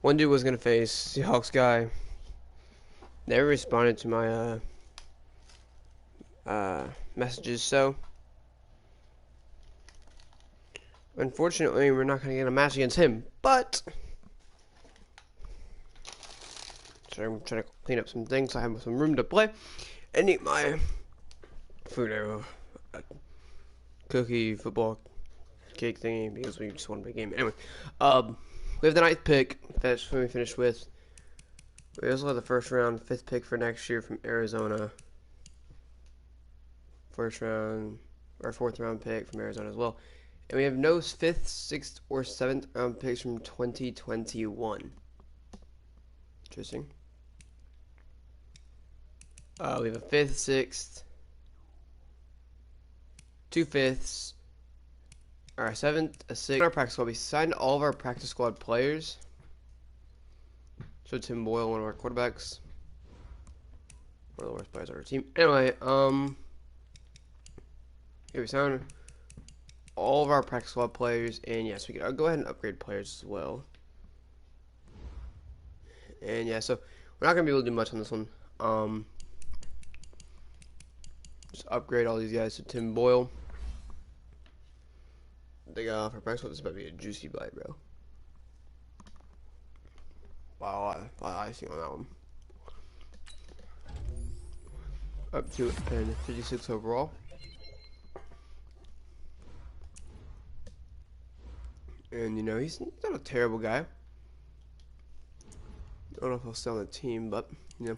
One dude was gonna face Seahawks guy. Never responded to my messages, so unfortunately we're not gonna get a match against him. But so I'm trying to clean up some things so I have some room to play and eat my food. A cookie football cake thingy because we just want to play a game. Anyway, we have the ninth pick. That's when we finished with. We also have the first round, fifth pick for next year from Arizona. First round, or fourth round pick from Arizona as well. And we have no fifth, sixth, or seventh round picks from 2021. Interesting. We have a fifth, sixth, two fifths, or a seventh, a sixth. Our practice squad, we signed all of our practice squad players. So Tim Boyle, one of our quarterbacks, one of the worst players on our team. Anyway, here we signed all of our practice squad players, and yes, we can go ahead and upgrade players as well. And yeah, so we're not gonna be able to do much on this one. Just upgrade all these guys to Tim Boyle. They got for practice squad. This is about to be a juicy bite, bro. Wow, I see on that one. Up to an 56 overall. And you know, he's not a terrible guy. I don't know if he'll stay on the team, but you know,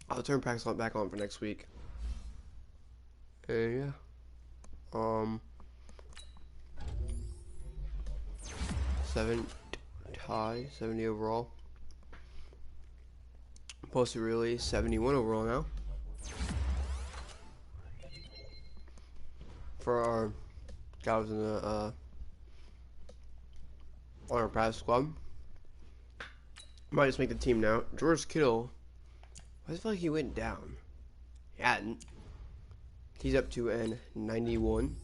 I'll turn practice lot back on for next week. And yeah, 70 overall. Posted really 71 overall now. For our guys in the on our practice squad. Might just make the team now. George Kittle. I just feel like he went down. He hadn't. He's up to an 91.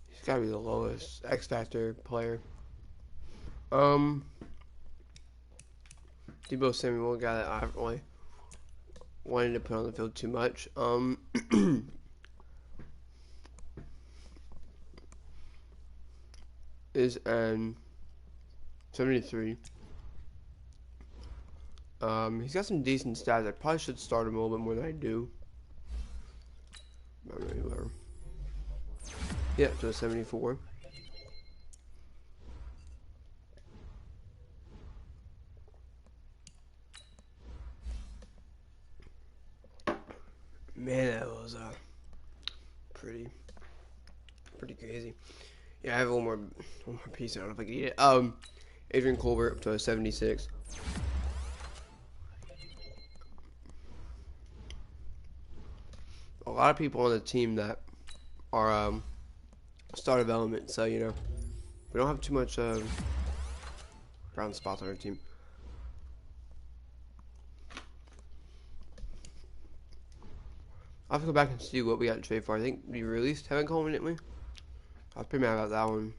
He's gotta be the lowest X Factor player. Debo Samuel, a guy that I haven't really wanted to put on the field too much. Is an 73. He's got some decent stats. I probably should start him a little bit more than I do. Not really lower. Yeah, to a 74. Man, that was pretty crazy. Yeah, I have one more piece. I don't know if I can eat it. Adrian Colbert up to a 76. A lot of people on the team that are star development, so you know we don't have too much brown spots on our team. I'll have to go back and see what we got to trade for. I think we released Tevin Coleman, didn't we? I was pretty mad about that one.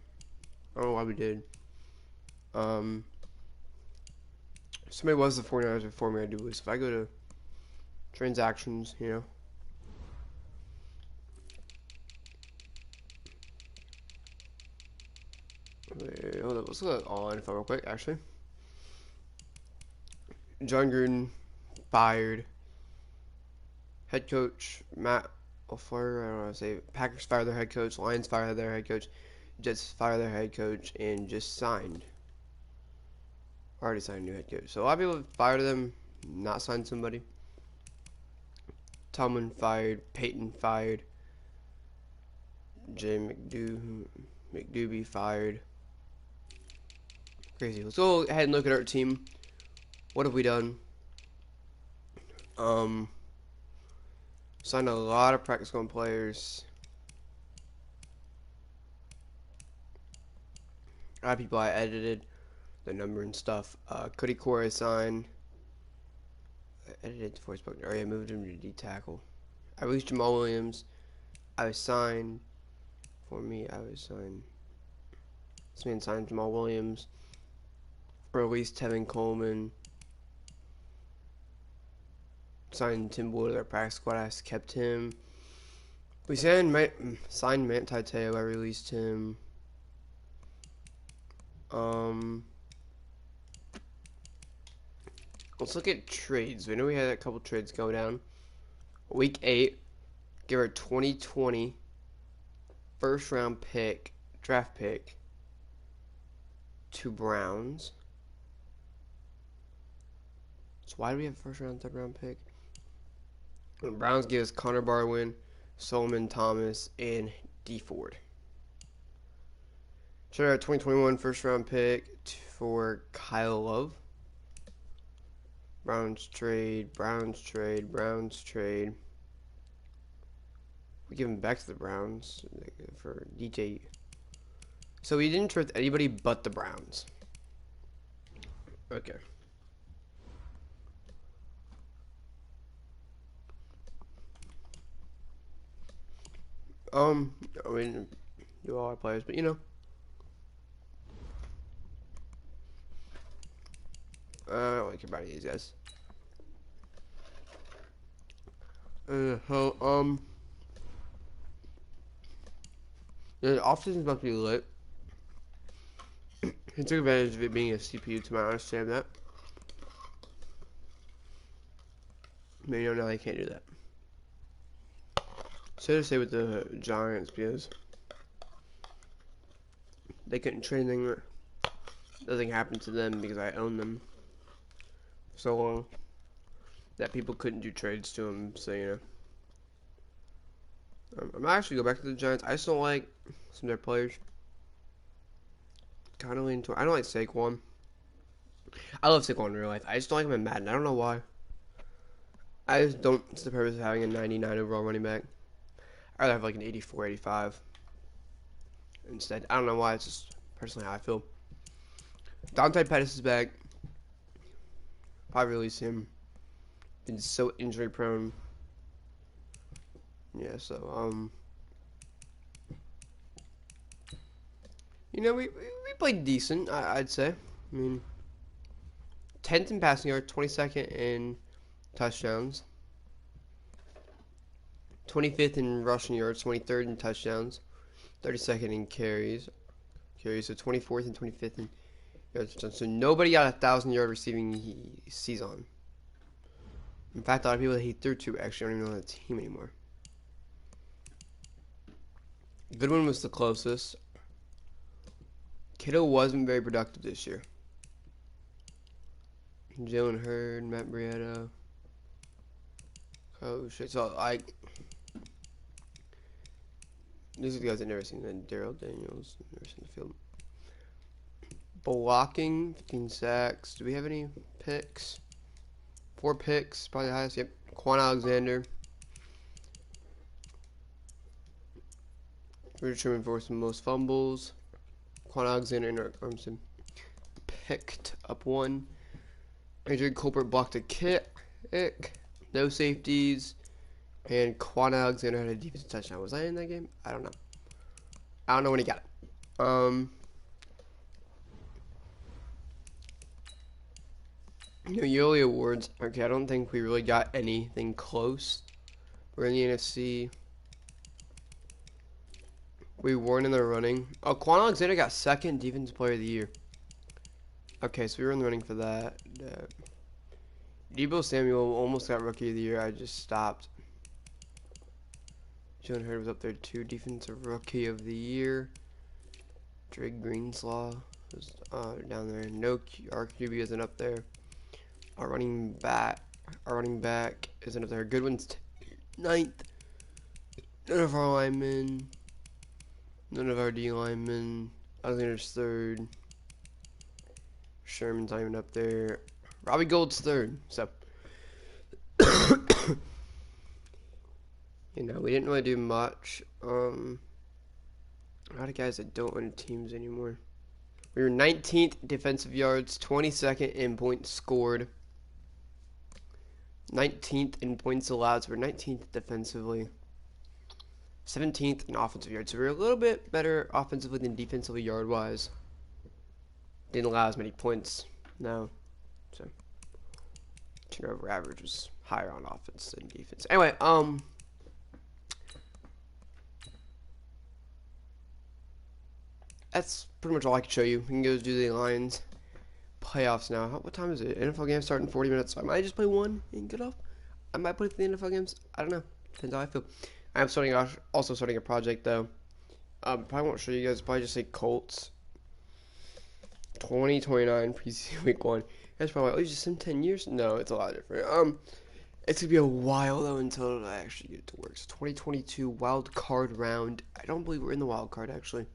I don't know why we did. Somebody was the 49ers before me, I do believe. So if I go to transactions, you know. Wait, hold up, let's look at all info real quick, actually. John Gruden fired. Head coach Matt LaFleur, I don't know how to say it. Packers fired their head coach. Lions fired their head coach. Jets fired their head coach and just signed. Already signed a new head coach. So a lot of people fired them, not signed somebody. Tomlin fired. Peyton fired. Jay McDoobie fired. Crazy. Let's go ahead and look at our team. What have we done? Signed a lot of practice squad players. A lot of people I edited the number and stuff. Cody Core I signed. I edited before I spoke. Oh yeah, moved him to D tackle. I released Jamal Williams. I signed for me, I would sign. This man signed Jamal Williams. Released Tevin Coleman. Signed Tim Wood, our practice squad. I kept him. We signed Manti Te'o. I released him. Let's look at trades. We know we had a couple trades go down. Week 8, give our 2020 first round pick, draft pick, to Browns. So why do we have first round, third round pick? The Browns give us Connor Barwin, Solomon Thomas, and D Ford. Trade our 2021 first round pick for Kyle Love. Browns trade. We give him back to the Browns for DJ. So we didn't trade anybody but the Browns. Okay. We didn't do all our players, but you know. I don't like about these guys. The off-season is about to be lit. He took advantage of it being a CPU, to my understanding that. Maybe now they can't do that. So to say with the Giants, because they couldn't trade anything. Nothing happened to them because I own them for so long that people couldn't do trades to them. So you know, I'm actually go back to the Giants. I just don't like some of their players. Kind of lean to. I don't like Saquon. I love Saquon in real life. I just don't like him in Madden. I don't know why. I just don't. It's the purpose of having a 99 overall running back. I'd rather have like an 84, 85 instead. I don't know why. It's just personally how I feel. Dante Pettis is back. Probably release him. Been so injury prone. Yeah, so you know, we played decent, I'd say. I mean, 10th in passing yards, 22nd in touchdowns, 25th in rushing yards, 23rd in touchdowns, 32nd in carries, so 24th and 25th in yards. So nobody got 1,000-yard receiving season. In fact, a lot of people that he threw to actually don't even know the team anymore. Goodwin was the closest. Kittle wasn't very productive this year. Jalen Hurd, Matt Breida. Oh shit! So these are the guys I've never seen. Then Daryl Daniels, never seen the field. Blocking, 15 sacks. Do we have any picks? 4 picks, probably the highest. Yep. Quan Alexander. Richard for some most fumbles. Quan Alexander and Eric Armstead picked up 1. Adrian Colbert blocked a kick. No safeties. And Quan Alexander had a defensive touchdown. Was I in that game? I don't know. I don't know when he got it. Yearly awards. Okay, I don't think we really got anything close. We're in the NFC. We weren't in the running. Oh, Quan Alexander got 2nd Defensive Player of the Year. Okay, so we were in the running for that. Deebo Samuel almost got Rookie of the Year. I just stopped. Jalen Hurd was up there too. Defensive Rookie of the Year. Drake Greenslaw was down there. No, our QB isn't up there. Our running back isn't up there. Goodwin's 9th. None of our linemen. None of our D linemen. Alexander's 3rd. Sherman's not even up there. Robbie Gould's 3rd. So, you know, we didn't really do much. A lot of guys that don't win teams anymore. We were 19th defensive yards, 22nd in points scored, 19th in points allowed. So we're 19th defensively. 17th in offensive yards. So we're a little bit better offensively than defensively yard-wise. Didn't allow as many points. No. So turnover average was higher on offense than defense. Anyway, that's pretty much all I can show you. We can go do the Lions playoffs now. What time is it? NFL games start in 40 minutes. So I might just play one and get off. I might play the NFL games. I don't know. Depends how I feel. I'm also starting a project though. Probably won't show you guys. Probably just say Colts 2029 preseason week 1. That's probably, oh, you just in 10 years? No, it's a lot different. It's gonna be a while though until I actually get it to work. So 2022 wild card round. I don't believe we're in the wild card actually.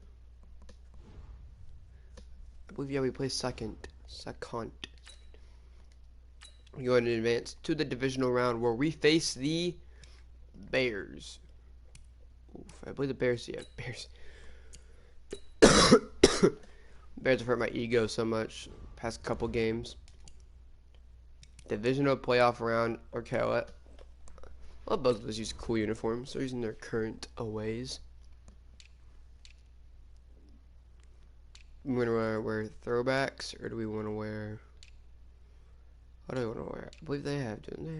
I believe, yeah, we play second. We go in advance to the divisional round where we face the Bears. Oof, I believe the Bears. Yeah, Bears. Bears have hurt my ego so much past couple games. Divisional playoff round. Okay, well, both of us use cool uniforms. They're using their current aways. We want to wear throwbacks, or do we want to wear? What do we want to wear? I believe they have. Don't they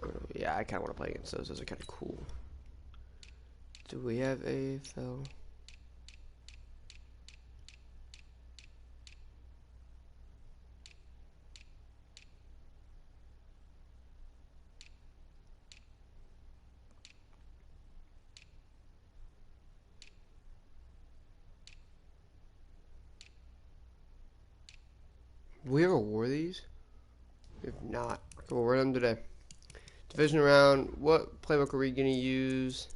have? Yeah, I kind of want to play against those. Those are kind of cool. Do we have AFL? We ever wore these? If not, we'll wear them today. Division round. What playbook are we gonna use?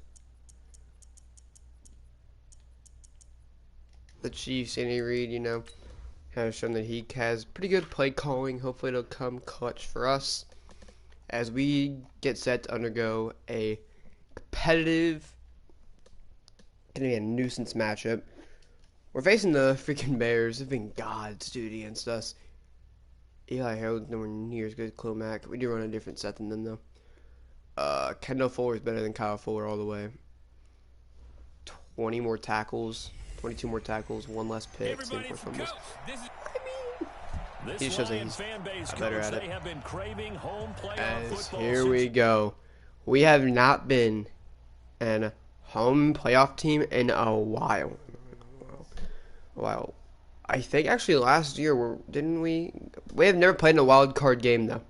The Chiefs, Andy Reid, you know, has shown that he has pretty good play calling. Hopefully, it'll come clutch for us as we get set to undergo a competitive, gonna be a nuisance matchup. We're facing the freaking Bears. They've been gods, dude, against us. Eli Harold's nowhere near as good as Khalil Mack. We do run a different set than them, though. Kendall Fuller is better than Kyle Fuller all the way. 20 more tackles, 22 more tackles, 1 less pick, same for fumbles. He shows that he's better at it. As here we go. We have not been an home playoff team in a while. Wow. I think actually last year, didn't we? We have never played in a wild card game though.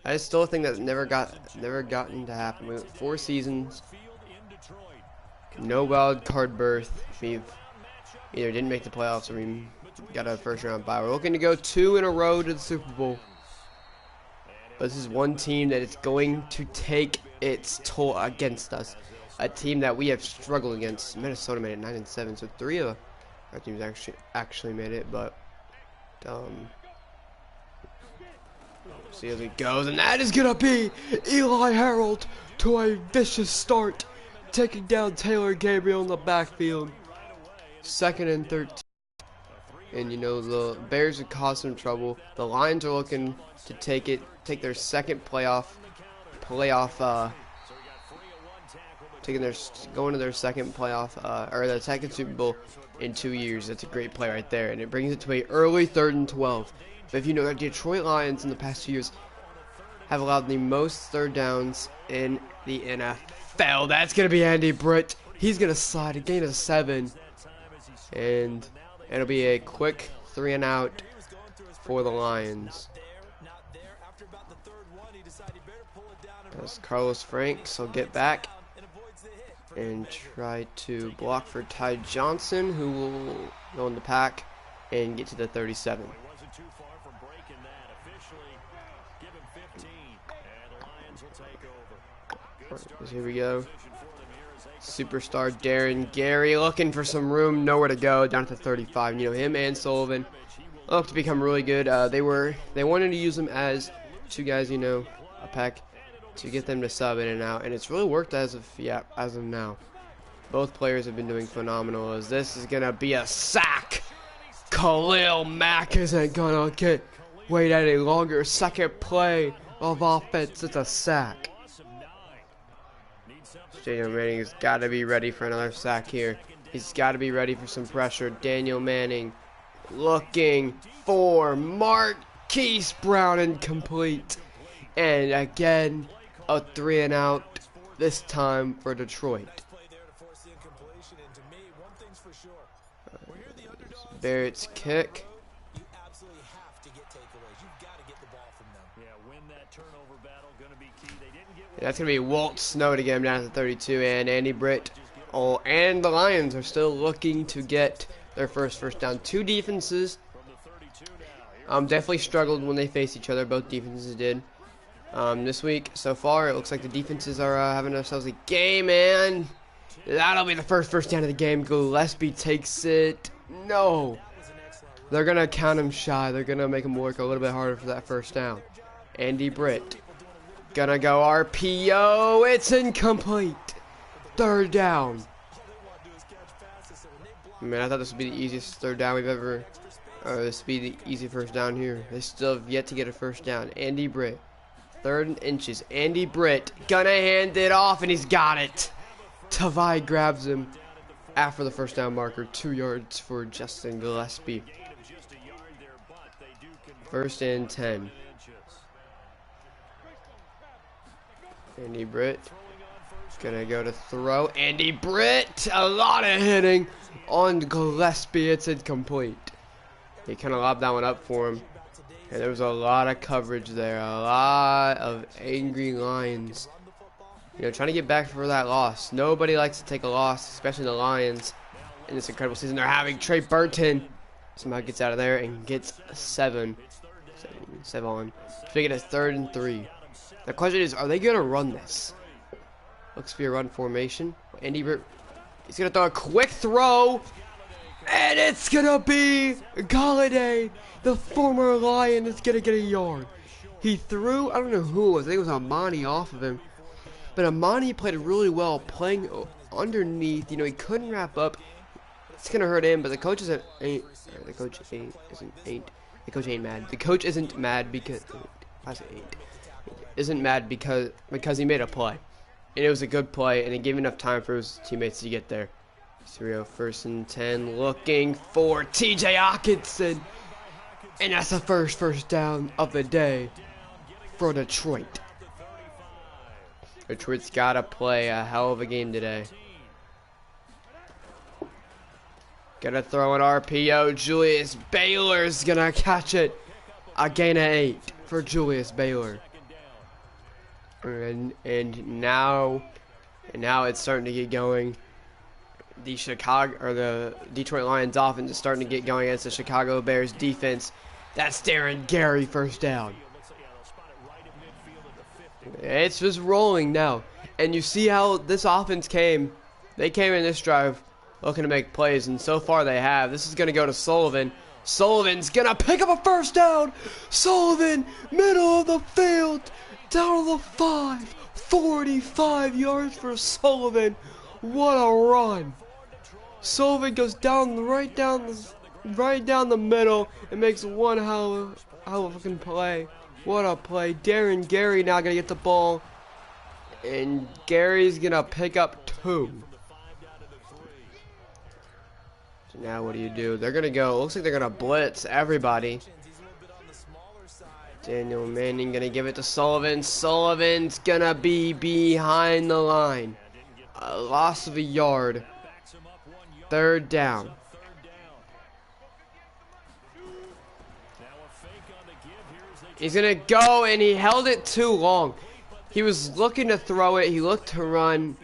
I still think that's never gotten to happen. We went 4 seasons, no wild card berth. We've either didn't make the playoffs or we got a first round bye. We're looking to go 2 in a row to the Super Bowl. But this is one team that is going to take its toll against us. A team that we have struggled against. Minnesota made it 9-7, so 3 of our teams actually made it, but see as it goes, and that is gonna be Eli Harold to a vicious start, taking down Taylor Gabriel in the backfield. 2nd and 13, and you know the Bears would cause some trouble. The Lions are looking to take their second going to their second playoff, or their second Super Bowl in 2 years. That's a great play right there, and it brings it to a early 3rd and 12. But if you know, the Detroit Lions in the past 2 years have allowed the most third downs in the NFL. That's gonna be Andy Britt. He's gonna slide a gain of 7, and it'll be a quick 3 and out for the Lions. As Carlos Franks will get back and try to block for Ty Johnson, who will go in the pack and get to the 37. Here we go. Superstar Darren Gary looking for some room, nowhere to go, down to 35. You know, him and Sullivan look to become really good. They wanted to use them as 2 guys, you know, a pack, to get them to sub in and out, and it's really worked as of now. Both players have been doing phenomenal, as this is gonna be a sack. Khalil Mack isn't gonna wait any longer. Second play of offense. It's a sack. Daniel Manning has got to be ready for another sack here. He's got to be ready for some pressure. Daniel Manning looking for Marquise Brown, incomplete. And again, a 3-and-out, this time for Detroit. Barrett's kick. That's going to be Walt Snow to get him down to 32, and Andy Britt. Oh, and the Lions are still looking to get their first down. Two defenses definitely struggled when they faced each other. Both defenses did. This week, so far, it looks like the defenses are having themselves a game, and that'll be the first down of the game. Gillespie takes it. No. They're going to count him shy. They're going to make him work a little bit harder for that first down. Andy Britt. Gonna go RPO. It's incomplete. Third down. Man, I thought this would be the easiest third down we've ever... this would be the easy first down here. They still have yet to get a first down. Andy Britt. 3rd and inches. Andy Britt. Gonna hand it off, and he's got it. Tavai grabs him after the first down marker. 2 yards for Justin Gillespie. 1st and 10. Andy Britt gonna go to throw. Andy Britt, a lot of hitting on Gillespie. It's incomplete. He kind of lobbed that one up for him, and there was a lot of coverage there. A lot of angry Lions, you know, trying to get back for that loss. Nobody likes to take a loss, especially the Lions in this incredible season they're having. Trey Burton somehow gets out of there and gets 7 on. Speaking of 3rd and 3. The question is, are they going to run this? Looks to be a run formation. Andy Britt, he's going to throw a quick throw. And it's going to be Galladay, the former Lion, is going to get a yard. He threw, I don't know who it was. I think it was Amani off of him. But Amani played really well playing underneath. You know, he couldn't wrap up. It's going to hurt him, but the coach isn't mad. The coach isn't mad because... I say ain't. Isn't mad because he made a play, and it was a good play, and he gave enough time for his teammates to get there. 3-0, 1st and 10, looking for TJ Hawkinson, and that's the first down of the day for Detroit. Detroit's got to play a hell of a game today. Gonna throw an RPO. Julius Baylor's gonna catch it. A gain of 8 for Julius Baylor. And now it's starting to get going. The Detroit Lions offense is starting to get going against the Chicago Bears defense. That's Darren Gary, first down. It's just rolling now. And you see how this offense came. They came in this drive looking to make plays, and so far they have. This is going to go to Sullivan. Sullivan's going to pick up a first down. Sullivan, middle of the field. Down to the 5, 45 yards for Sullivan. What a run! Sullivan goes right down the middle and makes one hell of a fucking play. What a play! Darren Gary now gonna get the ball, and Gary's gonna pick up 2. So now what do? They're gonna go. Looks like they're gonna blitz everybody. Daniel Manning gonna give it to Sullivan. Sullivan's gonna be behind the line. A loss of a yard. 3rd down. He's gonna go, and he held it too long. He was looking to throw it. He looked to run.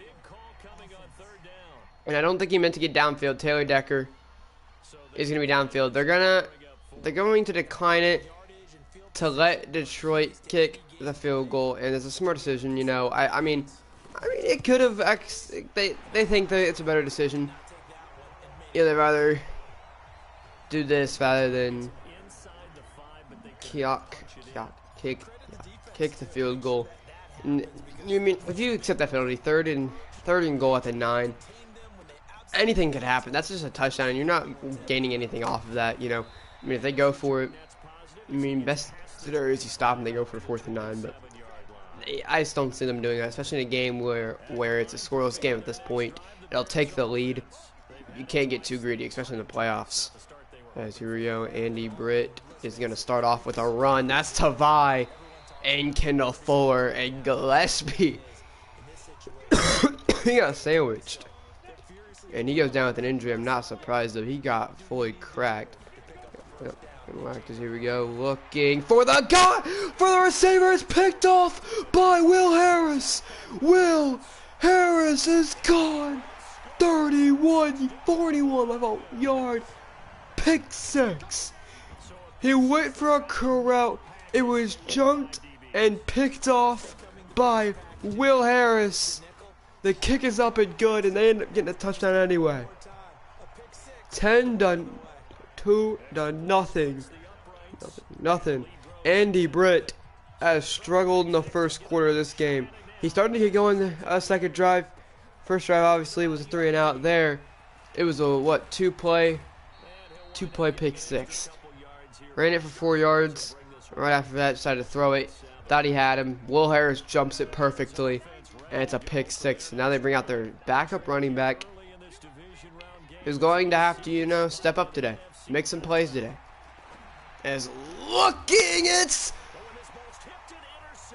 And I don't think he meant to get downfield. Taylor Decker is gonna be downfield. They're going to decline it to let Detroit kick the field goal, and it's a smart decision, you know. I mean, it could have. They think that it's a better decision. Yeah, they'd rather do this rather than kick the field goal. And you mean if you accept that penalty, third and goal at the 9, anything could happen. That's just a touchdown, and you're not gaining anything off of that, you know. I mean, if they go for it, I mean, best scenario is you stop and they go for 4th and 9, but I just don't see them doing that, especially in a game where it's a scoreless game at this point. It'll take the lead. You can't get too greedy, especially in the playoffs. As here we go, Andy Britt is going to start off with a run. That's Tavai and Kendall Fuller and Gillespie. He got sandwiched. And he goes down with an injury. I'm not surprised though. He got fully cracked. Yep. Because here we go, looking for the guy, for the receiver. Is picked off by Will Harris. Will Harris is gone. 41, my fault, yard. Pick 6. He went for a curl route. It was jumped and picked off by Will Harris. The kick is up and good, and they end up getting a touchdown anyway. 10 to 2 to nothing. Andy Britt has struggled in the first quarter of this game. He started to get going the second drive. First drive obviously was a 3 and out. There, it was a two play pick 6. Ran it for 4 yards. Right after that, decided to throw it. Thought he had him. Will Harris jumps it perfectly, and it's a pick 6. Now they bring out their backup running back, who's going to have to, step up today, make some plays today. As looking, it's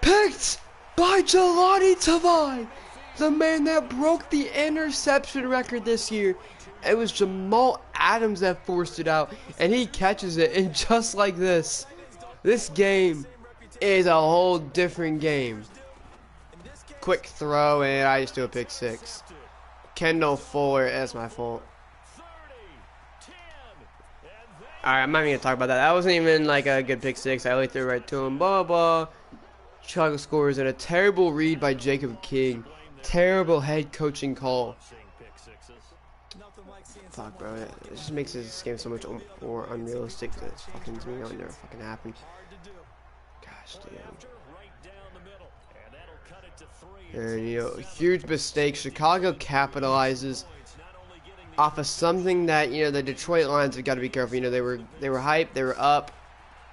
picked by Jelani Tavai, the man that broke the interception record this year. It was Jamal Adams that forced it out, and he catches it. And just like this game is a whole different game. Quick throw, and I just do a pick 6. Kendall Fuller, that's my fault. Alright, I'm not even going to talk about that. That wasn't even like a good pick 6. I only threw right to him. Blah, blah. Chicago scores, and a terrible read by Jacob King. Terrible head coaching call. Fuck, bro. It just makes this game so much more unrealistic that it's fucking to me. It'll never fucking happen. Gosh damn. And, huge mistake. Chicago capitalizes off of something that, the Detroit Lions have got to be careful. They were hyped. They were up.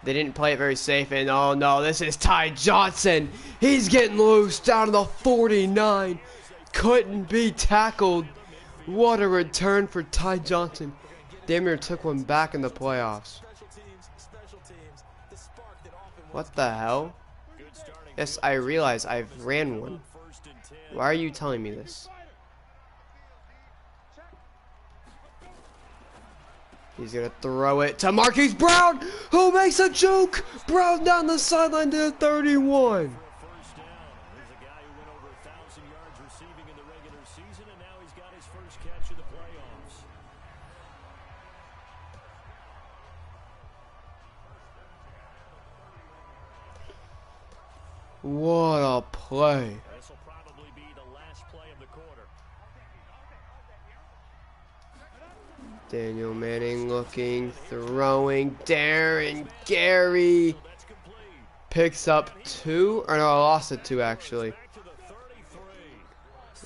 They didn't play it very safe. And, oh, no, this is Ty Johnson. He's getting loose down to the 49. Couldn't be tackled. What a return for Ty Johnson. Damn near took one back in the playoffs. What the hell? Yes, I realize I've ran one. Why are you telling me this? He's going to throw it to Marquise Brown, who makes a juke. Brown down the sideline to the 31. What a play. This will probably be the last play of the quarter. Daniel Manning looking, throwing. Darren Gary picks up 2, or no, I lost it 2 actually.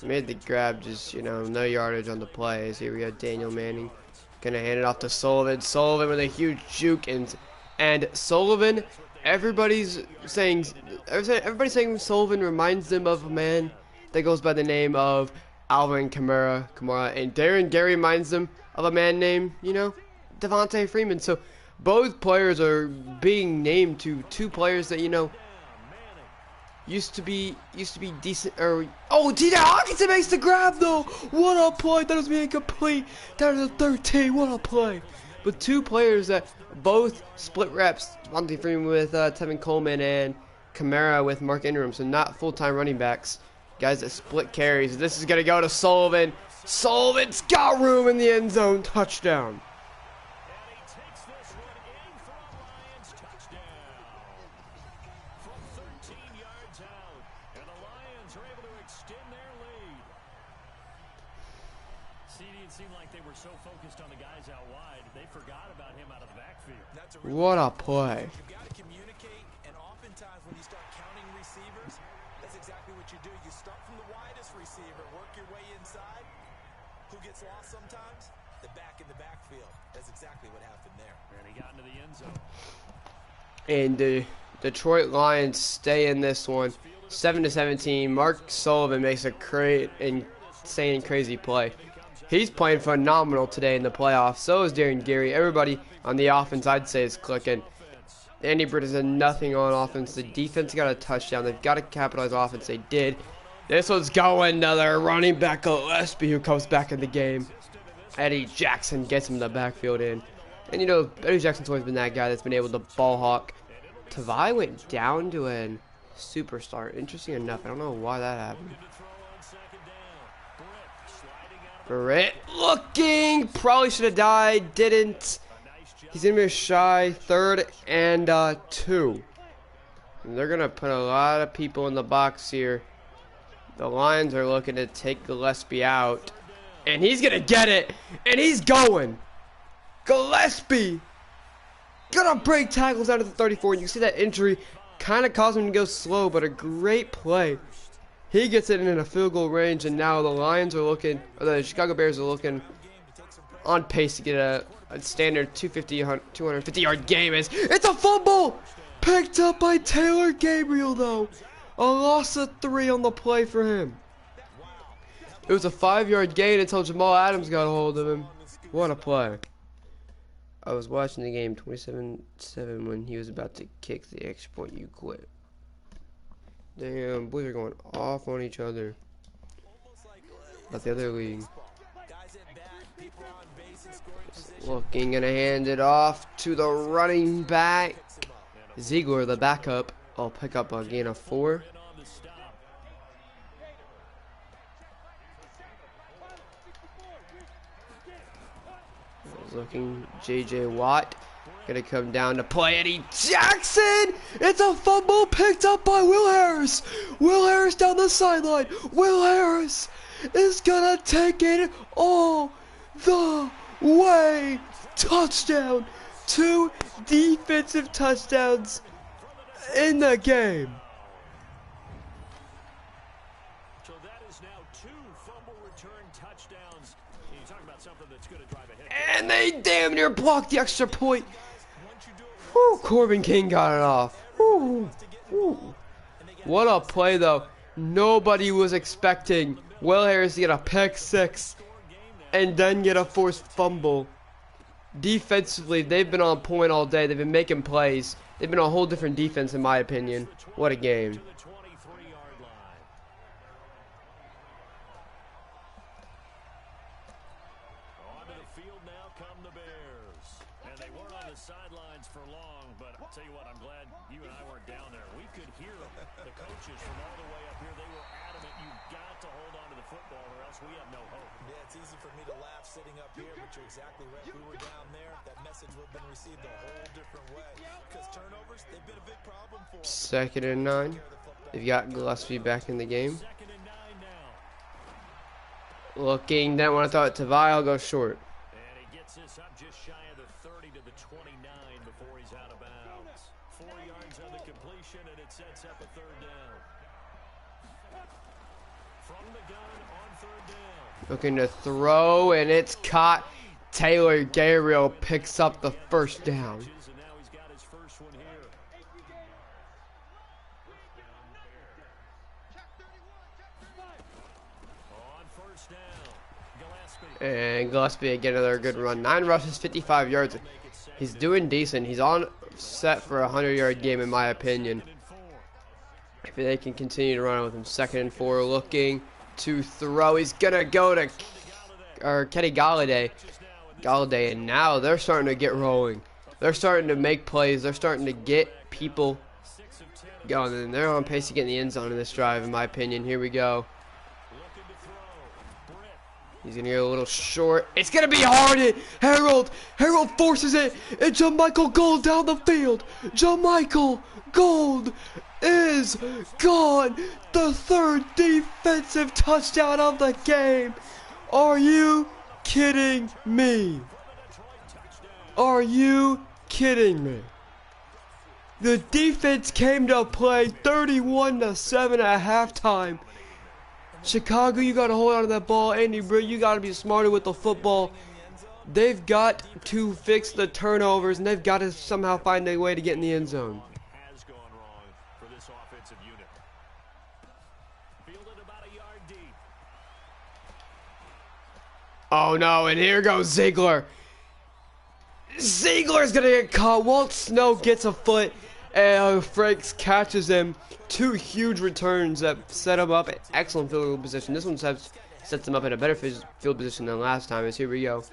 Made the grab, just, no yardage on the plays. Here we go, Daniel Manning. Gonna hand it off to Sullivan. Sullivan with a huge juke, and Sullivan, everybody's saying Sullivan reminds them of a man that goes by the name of Alvin Kamara, and Darren Gary reminds them of a man named, Devontae Freeman. So both players are being named to 2 players that, used to be decent. Oh, T.J. Hawkinson makes the grab though. What a play! That was being complete down to the 13. What a play! But 2 players that both split reps. Devontae Freeman with Tevin Coleman and Kamara with Mark Ingram. So not full-time running backs. Guys that split carries. This is going to go to Sullivan. Sullivan's got room in the end zone. Touchdown. And he takes this one in for a Lions touchdown. From 13 yards out. And the Lions are able to extend their lead. It seemed like they were so focused on the guys out wide, they forgot about him out of the backfield. What a play. You've got to communicate, and oftentimes when you start counting receivers, that's exactly what you do. You start from the widest receiver, work your way inside. Who gets lost sometimes? The back in the backfield. That's exactly what happened there. And he got into the end zone. And the Detroit Lions stay in this one, 7-17. Mark Sullivan makes a insane, crazy play. He's playing phenomenal today in the playoffs. So is Darren Gary. Everybody on the offense, I'd say, is clicking. Andy Britt has done nothing on offense. The defense got a touchdown. They've got to capitalize on offense. They did. This one's going to their running back, Gillespie, who comes back in the game. Eddie Jackson gets him in the backfield in. And, you know, Eddie Jackson's always been that guy that's been able to ball hawk. Tavai went down to a superstar. Interesting enough. I don't know why that happened. Britt looking. Probably should have died. Didn't. He's going to be shy. 3rd and 2. And they're going to put a lot of people in the box here. The Lions are looking to take Gillespie out. And he's going to get it. And he's going. Gillespie. Gonna break tackles out of the 34. And you see that injury kind of caused him to go slow. But a great play. He gets it in a field goal range. And now the Lions are looking, or the Chicago Bears are looking on pace to get a standard 250 yard game. It's a fumble. Picked up by Taylor Gabriel though. A loss of 3 on the play for him. It was a 5-yard gain until Jamal Adams got a hold of him. What a play. I was watching the game 27-7 when he was about to kick the extra point. You quit. Damn, boys are going off on each other. About the other league. Looking, gonna hand it off to the running back. Ziegler, the backup. I'll pick up a gain of 4. Looking, J.J. Watt gonna come down to play. Eddie Jackson. It's a fumble picked up by Will Harris. Will Harris down the sideline. Will Harris is gonna take it all the way. Touchdown. 2 defensive touchdowns in the game. So that is now 2 fumble return touchdowns. You talk about something that's going to drive a hit. And they damn near blocked the extra point. Whew, Corbin King got it off. Whew, whew. What a play though. Nobody was expecting Will Harris to get a pick 6 and then get a forced fumble. Defensively, they've been on point all day. They've been making plays. They've been a whole different defense, in my opinion. What a game. Onto the field now come the Bears. And they weren't on the sidelines for long, but I'll tell you what, I'm glad you and I weren't down there. We could hear the coaches from all the way up here. They were adamant, you've got to hold on to the football or else we have no hope. Yeah, it's easy for me to laugh sitting up here, but you're exactly right. We were down there. That message would have been received a whole different way. Because turnovers, they've been a big problem for us. 2nd and 9. They've got Gillespie back in the game. 2nd and 9 now. Looking, then when I thought Tavai, I'll go short. And he gets this up just shy of the 30 to the 29 before he's out of bounds. 4 yards on the completion, and it sets up a 3rd down. From the gun on 3rd down. Looking to throw, and it's caught. Taylor Gabriel picks up the 1st down. And now he's got his first one here. On 1st down, Gillespie. And Gillespie again, another good run. 9 rushes, 55 yards. He's doing decent. He's on set for a 100-yard game, in my opinion. If they can continue to run with him. 2nd and 4, looking to throw. He's gonna go to Kenny Galladay, and now they're starting to get rolling. They're starting to make plays. They're starting to get people going, and they're on pace to get in the end zone in this drive, in my opinion. Here we go. He's gonna get a little short. It's gonna be hard. Harold forces it, and JaMychal Gold down the field. JaMychal Gold is gone. The 3rd defensive touchdown of the game. Are you kidding me? Are you kidding me? The defense came to play 31-7 at halftime. Chicago, you got to hold on to that ball. Andy Britt, you got to be smarter with the football. They've got to fix the turnovers, and they've got to somehow find a way to get in the end zone. Has gone wrong for this offensive unit. Fielded about a yard deep. Oh no, and here goes Ziegler. Ziegler's gonna get caught. Walt Snow gets a foot, and Frakes catches him. 2 huge returns that set him up. Excellent field position. This one sets him up in a better field position than last time. As here we go.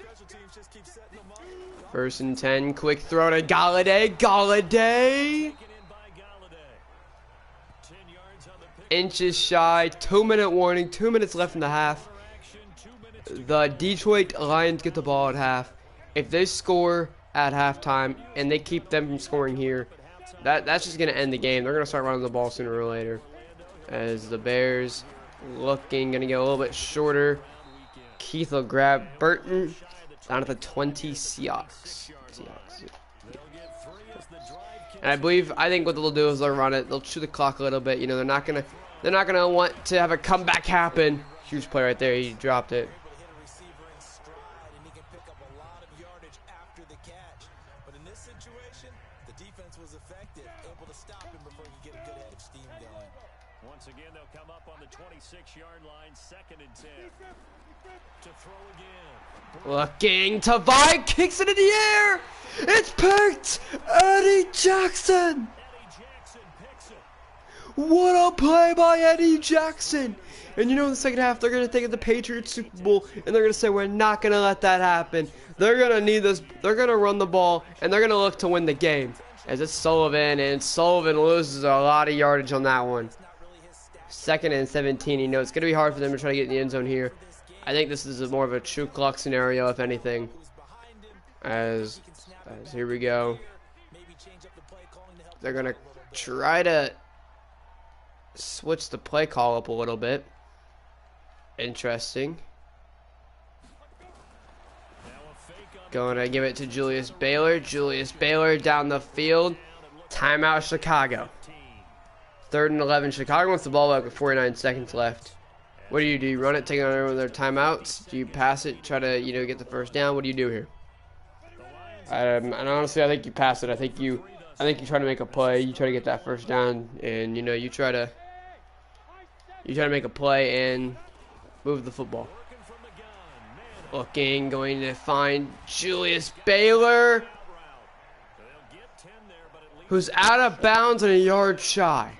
1st and 10. Quick throw to Galladay. Galladay. Inches shy. 2-minute warning. 2 minutes left in the half. The Detroit Lions get the ball at half. If they score at halftime and they keep them from scoring here, that's just going to end the game. They're going to start running the ball sooner or later. As the Bears looking, going to get a little bit shorter. Keith will grab Burton down at the 20 Seahawks. And I think what they'll do is they'll run it. They'll chew the clock a little bit. You know, they're not gonna want to have a comeback happen. Huge play right there. He dropped it. Once again, they'll come up on the 26-yard line, 2nd and 10. To throw again. Looking to Vi, kicks it in the air. It's picked. Eddie Jackson. Picks it. What a play by Eddie Jackson. And you know, in the second half, they're going to take it the Patriots Super Bowl, and they're going to say, we're not going to let that happen. They're going to need this. They're going to run the ball, and they're going to look to win the game. As it's Sullivan, and Sullivan loses a lot of yardage on that one. 2nd and 17. You know, it's going to be hard for them to try to get in the end zone here. I think this is more of a true clock scenario, if anything. As here we go. They're going to try to switch the play call up a little bit. Interesting. Going to give it to Julius Baylor. Julius Baylor down the field. Timeout, Chicago. 3rd and 11. Chicago wants the ball back with 49 seconds left. What do? Do you run it, take it on everyone with their timeouts? Do you pass it, try to, get the first down? What do you do here? And honestly, I think you pass it. I think you try to make a play. You try to get that first down, and you try to make a play and move the football. Looking, going to find Julius Baylor, who's out of bounds and a yard shy.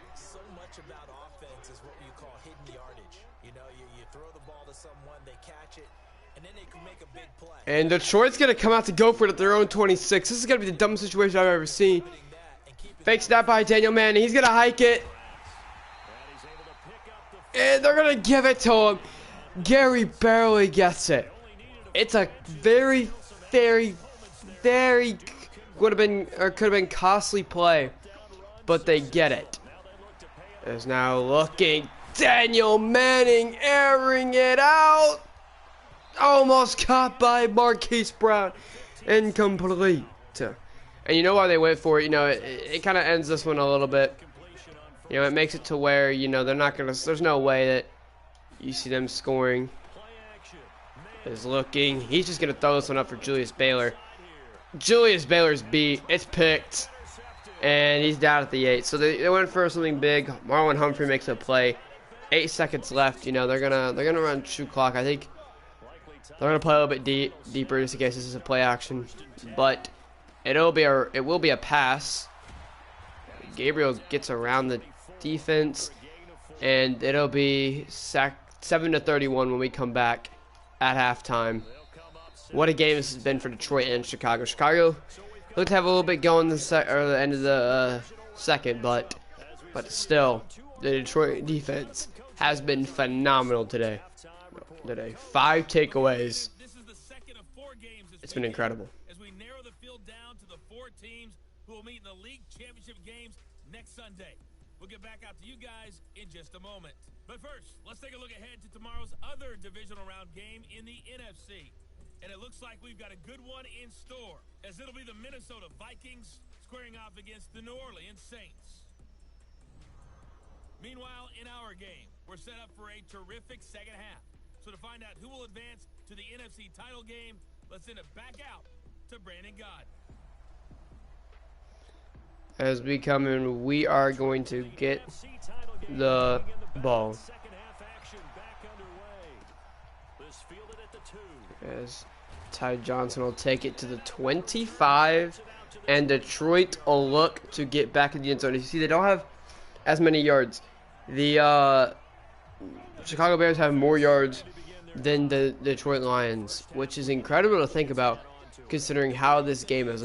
And Detroit's going to come out to go for it at their own 26. This is going to be the dumbest situation I've ever seen. Fake snap by Daniel Manning. He's going to hike it. And they're going to give it to him. Gary barely gets it. It's a very, very, very could have been costly play. But they get it. Is now looking. Daniel Manning airing it out. Almost caught by Marquise Brown. Incomplete. And you know why they went for it? It kind of ends this one a little bit. It makes it to where, they're not going to... There's no way that you see them scoring. Is looking. He's just going to throw this one up for Julius Baylor. Julius Baylor's beat. It's picked. And he's down at the 8. So they went for something big. Marlon Humphrey makes a play. 8 seconds left. They're gonna run shoot clock. I think they're gonna play a little bit deeper just in case this is a play action. But it will be a pass. Gabriel gets around the defense, and it'll be 7-31 when we come back at halftime. What a game this has been for Detroit and Chicago. Chicago looked to have a little bit going the end of the second, but still, the Detroit defense has been phenomenal today. 5 takeaways. It's been incredible. As we narrow the field down to the 4 teams who will meet in the league championship games next Sunday. We'll get back out to you guys in just a moment. But first, let's take a look ahead to tomorrow's other divisional round game in the NFC. And it looks like we've got a good one in store, as it'll be the Minnesota Vikings squaring off against the New Orleans Saints. Meanwhile, in our game, we're set up for a terrific second half. So to find out who will advance to the NFC title game, Let's send it back out to Brandon God. As we come in, we are going to get the ball. As Ty Johnson will take it to the 25, and Detroit will look to get back in the end zone. You see, they don't have as many yards. The Chicago Bears have more yards than the Detroit Lions, which is incredible to think about, considering how this game has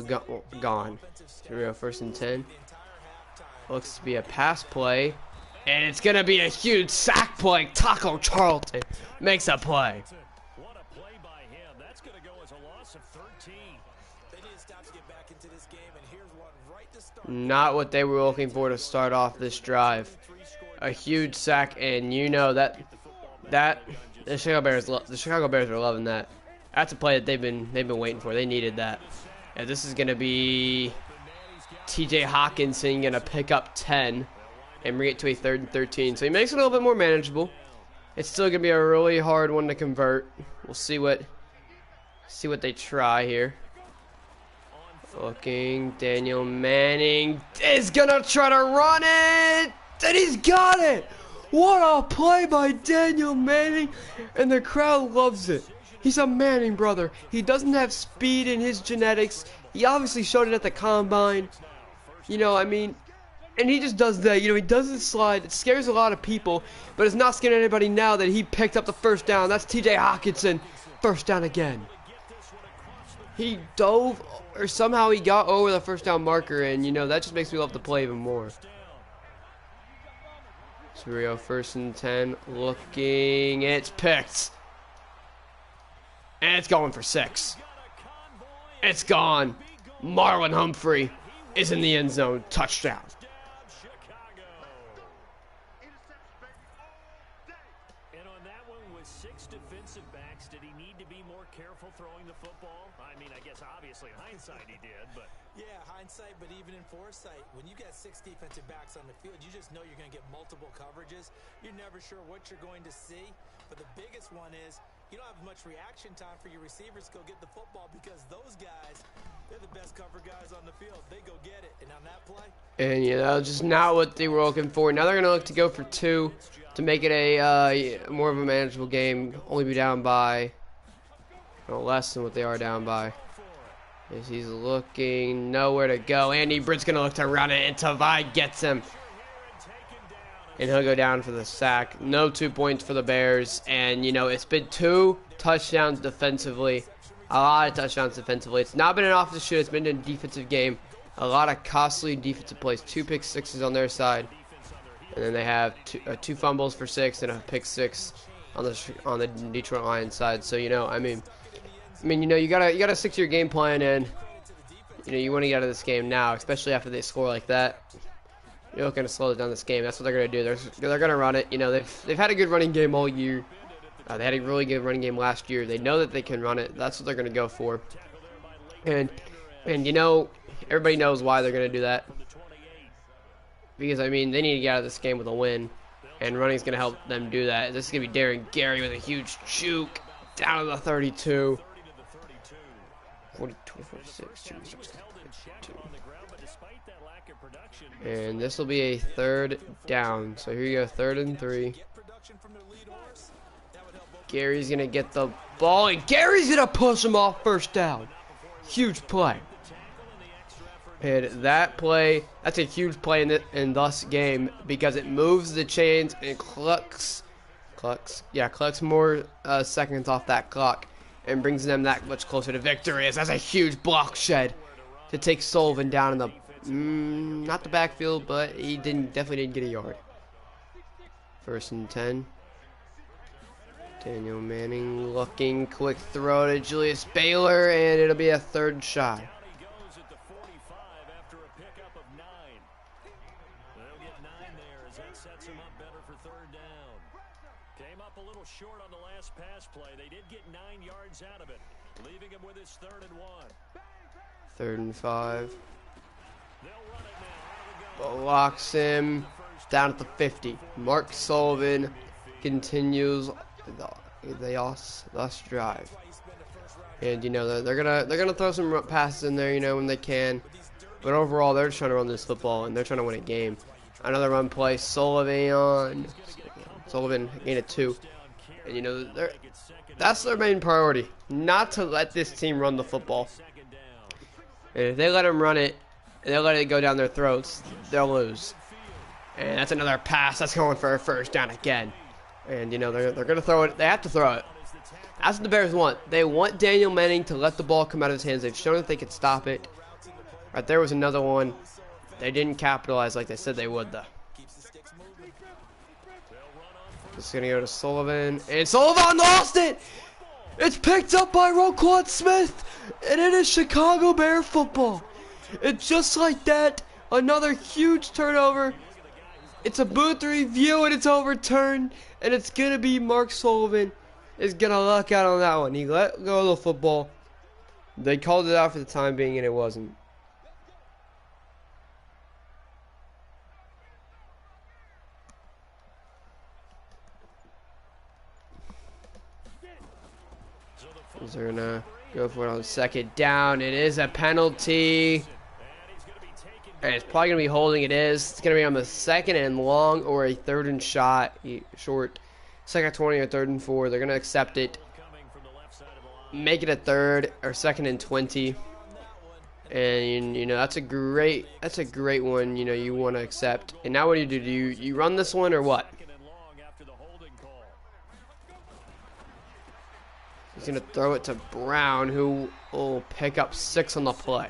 gone. Here we go, 1st and 10. Looks to be a pass play, and it's going to be a huge sack play. Taco Charlton makes a play. What a play by him. That's going to go as a loss of 13. They need to stop to get back into this game, and here's one right to start. Not what they were looking for to start off this drive. A huge sack, and you know that the Chicago Bears are loving that. That's a play that they've been waiting for. They needed that. And this is going to be TJ Hawkinson going to pick up 10 and bring it to a 3rd and 13. So he makes it a little bit more manageable. It's still going to be a really hard one to convert. We'll see what they try here. Looking, Daniel Manning is going to try to run it, and he's got it. What a play by Daniel Manning, and the crowd loves it. He's a Manning brother. He doesn't have speed in his genetics. He obviously showed it at the combine. You know, I mean, and he just does that. You know, he does the slide. It scares a lot of people, but it's not scaring anybody now that he picked up the 1st down. That's TJ Hawkinson. 1st down again. He dove, or somehow he got over the 1st down marker, and, you know, that just makes me love the play even more. So we go, 1st and 10. Looking, it's picked. And it's going for 6. It's gone. Marlon Humphrey is in the end zone. Touchdown. And on that one, with 6 defensive backs, did he need to be more careful throwing the football? I mean, I guess obviously in hindsight he did, but Yeah, hindsight, but even in foresight, when you got 6 defensive backs on the field, you just know you're going to get multiple coverages. You're never sure what you're going to see. But the biggest one is you don't have much reaction time for your receivers to go get the football, because those guys, they're the best cover guys on the field. They go get it. And on that play, And, you know, just not what they were looking for. Now they're going to look to go for 2 to make it a more of a manageable game. Only be down by less than what they are down by. As he's looking, nowhere to go. Andy Britt's going to look to run it, and Tavai gets him. And he'll go down for the sack. No 2 points for the Bears. And, you know, it's been 2 touchdowns defensively. A lot of touchdowns defensively. It's not been an offensive shoot. It's been a defensive game. A lot of costly defensive plays. 2 pick sixes on their side. And then they have 2 fumbles for 6 and a pick 6 on the Detroit Lions side. So, you know, I mean, you know, you gotta stick to your game plan, and, you know, you want to get out of this game now, especially after they score like that. You're looking to slow down this game. That's what they're going to do. They're going to run it. You know, they've had a good running game all year. They had a really good running game last year. They know that they can run it. That's what they're going to go for. And you know, everybody knows why they're going to do that. Because, I mean, they need to get out of this game with a win. And running's going to help them do that. This is going to be Darren Gary with a huge juke down to the 32. 42, 46, and this will be a 3rd down. So here you go, 3rd and 3. Gary's going to get the ball, and Gary's going to push him off 1st down. Huge play. And that play, that's a huge play in this game, because it moves the chains and collects more seconds off that clock, and brings them that much closer to victory. That's a huge block shed to take Sullivan down in the not the backfield, but he definitely didn't get a yard. 1st and 10. Daniel Manning looking, quick throw to Julius Baylor, and it'll be a 3rd shot. Came up a little short on the last pass play. They did get 9 yards out of it, leaving him with his 3rd and 1. 3rd and 5. Blocks him down at the 50. Mark Sullivan continues the drive. And you know they're gonna throw some passes in there, you know, when they can. But overall, they're just trying to run this football and they're trying to win a game. Another run play, Sullivan gain of 2, and you know that's their main priority, not to let this team run the football. And if they let them run it and they let it go down their throats, they'll lose. And that's another pass that's going for a first down again. And you know they're gonna throw it. They have to throw it. That's what the Bears want. They want Daniel Manning to let the ball come out of his hands. They've shown that they could stop it. Right there was another one. They didn't capitalize like they said they would, though. It's going to go to Sullivan. And Sullivan lost it! It's picked up by Roquan Smith! And it is Chicago Bear football. It's just like that. Another huge turnover. It's a booth review and it's overturned. And it's going to be Mark Sullivan is going to luck out on that one. He let go of the football. They called it out for the time being and it wasn't. They're gonna go for it on second down. It is a penalty. And it's probably gonna be holding. It is. It's gonna be on the second and long or a third and short. Second 20 or third and 4. They're gonna accept it. Make it a third or second and 20. And you know that's a great one. You know you want to accept. And now what do? You run this one or what? He's going to throw it to Brown, who will pick up 6 on the play.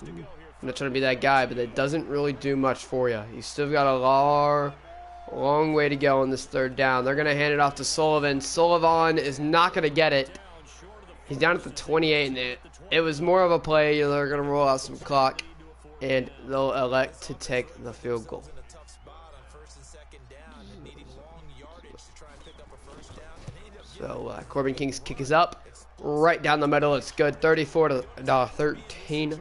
I'm not trying to be that guy, but it doesn't really do much for you. You still got a long way to go on this third down. They're going to hand it off to Sullivan. Sullivan is not going to get it. He's down at the 28, and it was more of a play. They're going to roll out some clock, and they'll elect to take the field goal. So Corbin King's kick is up, right down the middle. It's good, 34-13.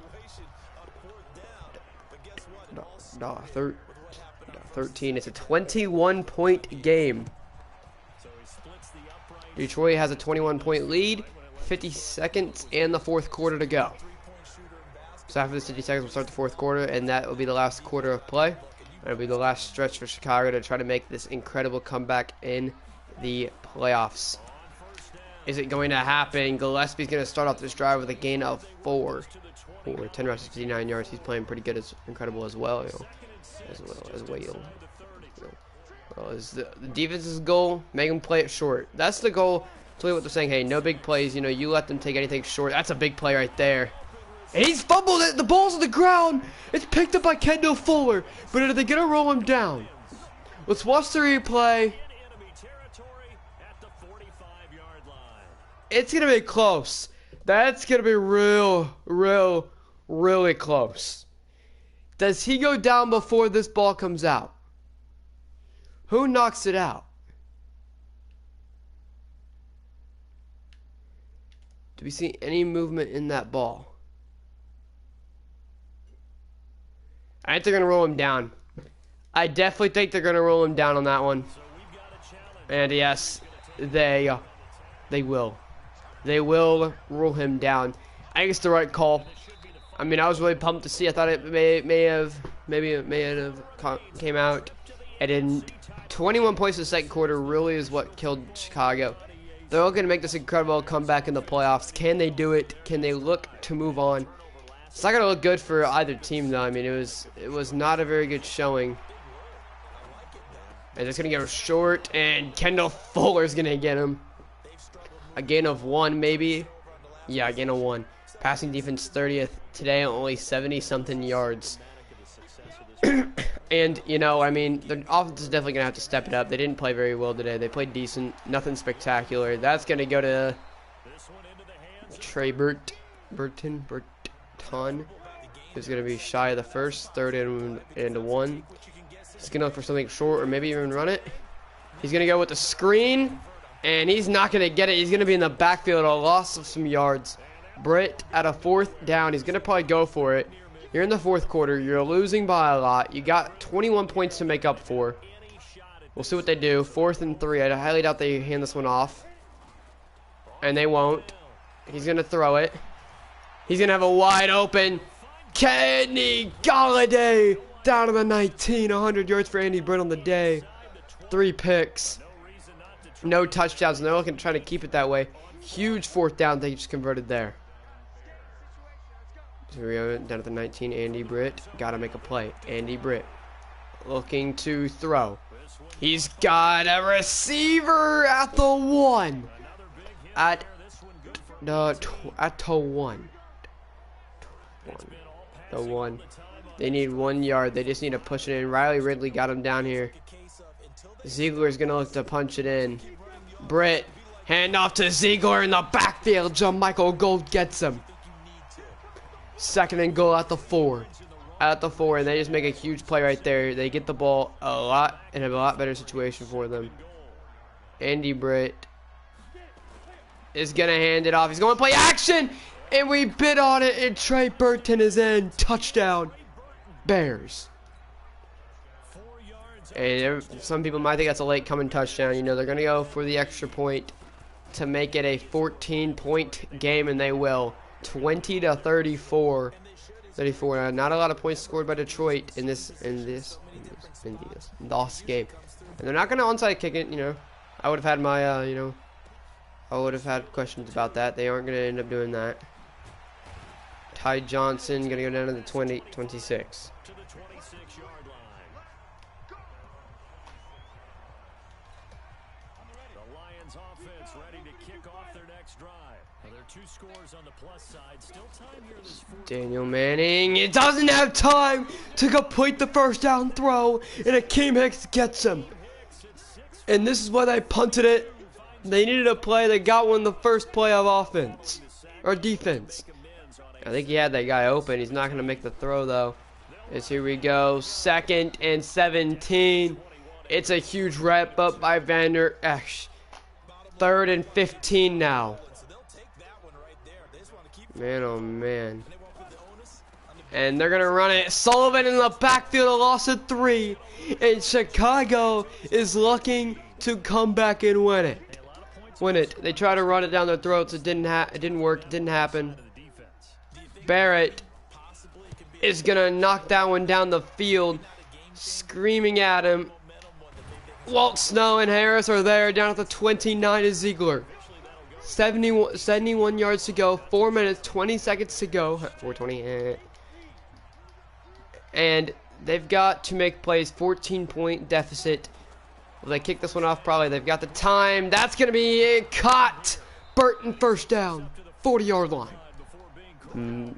13. It's a 21-point game. Detroit has a 21-point lead. 50 seconds and the fourth quarter to go. So after this 50 seconds, we'll start the fourth quarter, and that will be the last quarter of play. It'll be the last stretch for Chicago to try to make this incredible comeback in the playoffs. Is it going to happen? Gillespie's going to start off this drive with a gain of 4. 10 rushes, 59 yards. He's playing pretty good, incredible as well. Is the defense's goal, make them play it short. That's the goal. Tell you what they're saying. Hey, no big plays. You know, you let them take anything short. That's a big play right there. And he's fumbled it. The ball's on the ground. It's picked up by Kendall Fuller. But are they going to roll him down? Let's watch the replay. It's going to be close. That's going to be really close. Does he go down before this ball comes out? Who knocks it out? Do we see any movement in that ball? I think they're going to roll him down. I definitely think they're going to roll him down on that one. And yes, they will. They will roll him down. I think it's the right call. I mean, I was really pumped to see. I thought it may have came out. It didn't. 21 points in the second quarter really is what killed Chicago. They're all going to make this incredible comeback in the playoffs. Can they do it? Can they look to move on? It's not going to look good for either team, though. I mean, it was not a very good showing. And it's going to go short, and Kendall Fuller's going to get him. A gain of 1, maybe. Yeah, a gain of 1. Passing defense 30th today, only 70-something yards. And, you know, I mean, the offense is definitely going to have to step it up. They didn't play very well today. They played decent. Nothing spectacular. That's going to go to Trey Burton, who's going to be shy of the first. 3rd and 1. He's going to look for something short or maybe even run it. He's going to go with the screen. And he's not going to get it. He's going to be in the backfield, a loss of some yards. Britt at a 4th down. He's going to probably go for it. You're in the 4th quarter. You're losing by a lot. You got 21 points to make up for. We'll see what they do. 4th and 3. I highly doubt they hand this one off. And they won't. He's going to throw it. He's going to have a wide open Kenny Galladay down to the 19. 100 yards for Andy Britt on the day. 3 picks. No touchdowns. And they're looking trying to keep it that way. Huge 4th down they just converted there. So we go down to the 19. Andy Britt. Got to make a play. Andy Britt looking to throw. He's got a receiver at the 1. At the 1. The 1. They need 1 yard. They just need to push it in. Riley Ridley got him down here. Ziegler's going to look to punch it in. Britt, hand off to Ziegler in the backfield. Michael Gold gets him. 2nd and goal at the 4. At the 4, and they just make a huge play right there. They get the ball in a lot better situation for them. Andy Britt is going to hand it off. He's going to play action, and we bid on it, and Trey Burton is in. Touchdown, Bears. And some people might think that's a late coming touchdown. You know, they're going to go for the extra point to make it a 14-point game, and they will. 20-34. 34. Not a lot of points scored by Detroit in this lost game. And they're not going to onside kick it, you know. I would have had my, I would have had questions about that. They aren't going to end up doing that. Ty Johnson going to go down to the 26. Daniel Manning, it doesn't have time to complete the 1st down throw, and Akeem Hicks gets him. And this is why they punted it. They needed a play. They got one the first play of offense or defense. I think he had that guy open. He's not going to make the throw though. As here we go, 2nd and 17. It's a huge wrap up by Vander Esch. 3rd and 15 now. Man, oh man. And they're going to run it. Sullivan in the backfield, a loss of 3. And Chicago is looking to come back and win it. They try to run it down their throats. It didn't work. It didn't happen. Barrett is going to knock that one down the field. Screaming at him. Walt Snow and Harris are there. Down at the 29 is Ziegler. 71 yards to go. 4 minutes, 20 seconds to go. 4:20. And they've got to make plays. 14-point deficit. Will they kick this one off? Probably. They've got the time. That's going to be caught. Burton 1st down. 40-yard line.